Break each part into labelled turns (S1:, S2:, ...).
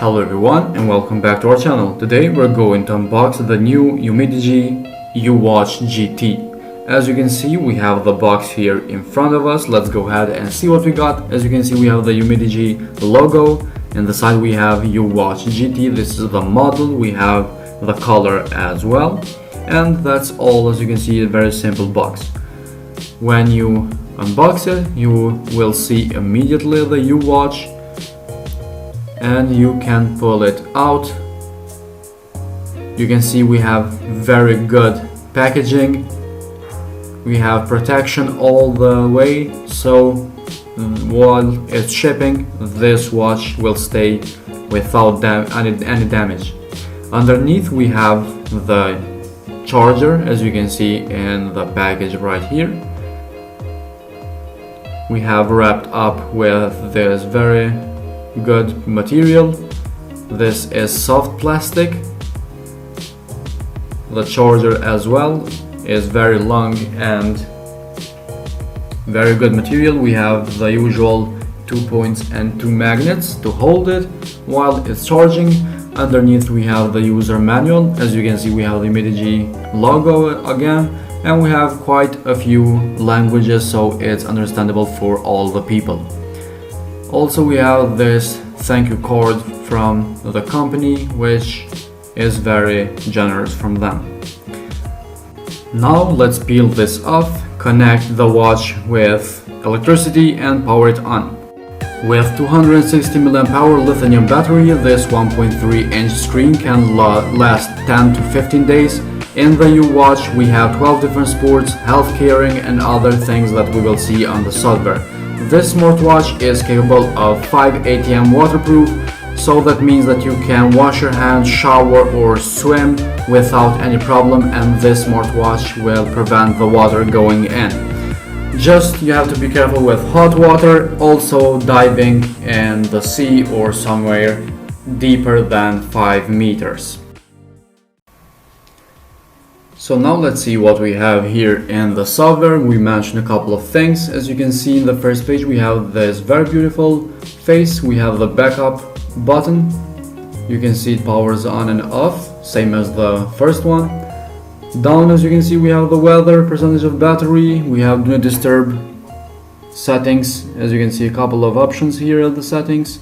S1: Hello everyone and welcome back to our channel. Today we're going to unbox the new Umidigi Uwatch GT. As you can see, we have the box here in front of us. Let's go ahead and see what we got. As you can see, we have the Umidigi logo, and the side we have Uwatch GT. This is the model. We have the color as well, and that's all. As you can see, a very simple box. When you unbox it, you will see immediately the Uwatch, and you can pull it out. You can see we have very good packaging. We have protection all the way, so while it's shipping, this watch will stay without any damage. Underneath we have the charger, as you can see in the package right here. We have wrapped up with this very good material. This is soft plastic. The charger as well is very long and very good material. We have the usual 2 points and 2 magnets to hold it while it's charging. Underneath we have the user manual. As you can see, we have the Umidigi logo again, and we have quite a few languages, so it's understandable for all the people. Also, we have this thank you card from the company, which is very generous from them. Now let's peel this off, connect the watch with electricity and power it on. With 260 mAh lithium battery, this 1.3-inch screen can last 10 to 15 days. In the Uwatch we have 12 different sports, health caring and other things that we will see on the software. This smartwatch is capable of 5 ATM waterproof, so that means that you can wash your hands, shower or swim without any problem, and this smartwatch will prevent the water going in. Just you have to be careful with hot water, also diving in the sea or somewhere deeper than 5 meters. So now let's see what we have here in the software. We mentioned a couple of things. As you can see in the first page, we have this very beautiful face. We have the backup button. You can see it powers on and off, same as the first one. Down, as you can see, we have the weather, percentage of battery. We have do not disturb settings. As you can see, a couple of options here at the settings.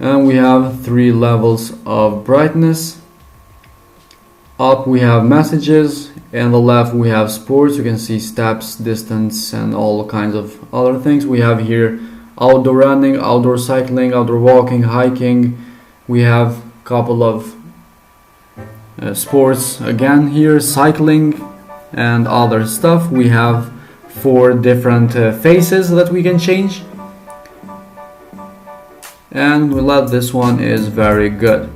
S1: And we have 3 levels of brightness. Up we have messages, and the left we have sports. You can see steps, distance and all kinds of other things. We have here outdoor running, outdoor cycling, outdoor walking, hiking. We have a couple of sports again here, cycling and other stuff. We have 4 different faces that we can change, and this one is very good.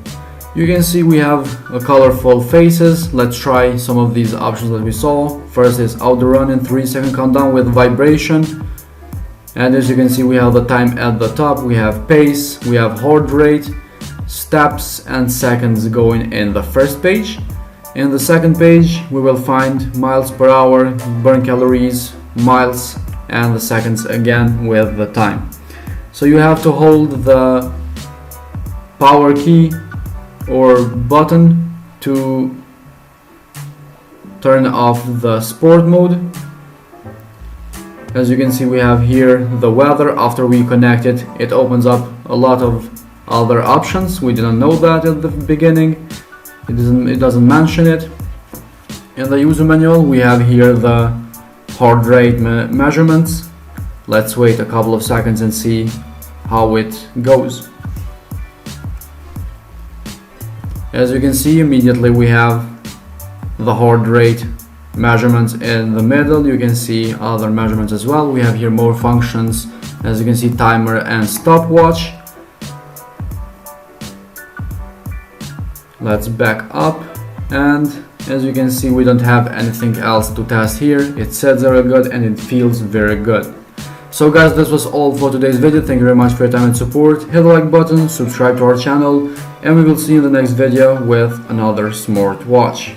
S1: You can see we have a colorful faces. Let's try some of these options that we saw. First is outdoor running, 3-second countdown with vibration. And as you can see, we have the time at the top. We have pace, we have heart rate, steps and seconds going in the first page. In the second page, we will find miles per hour, burn calories, miles, and the seconds again with the time. So you have to hold the power key or button to turn off the sport mode. As you can see, we have here the weather. After we connect it, it opens up a lot of other options. We didn't know that at the beginning. It doesn't mention it. In the user manual, we have here the heart rate measurements. Let's wait a couple of seconds and see how it goes. As you can see, immediately we have the heart rate measurements in the middle. You can see other measurements as well. We have here more functions. As you can see, timer and stopwatch. Let's back up, and as you can see, we don't have anything else to test here. It sets very good and it feels very good. So guys, this was all for today's video. Thank you very much for your time and support. Hit the like button, subscribe to our channel, and we will see you in the next video with another smartwatch.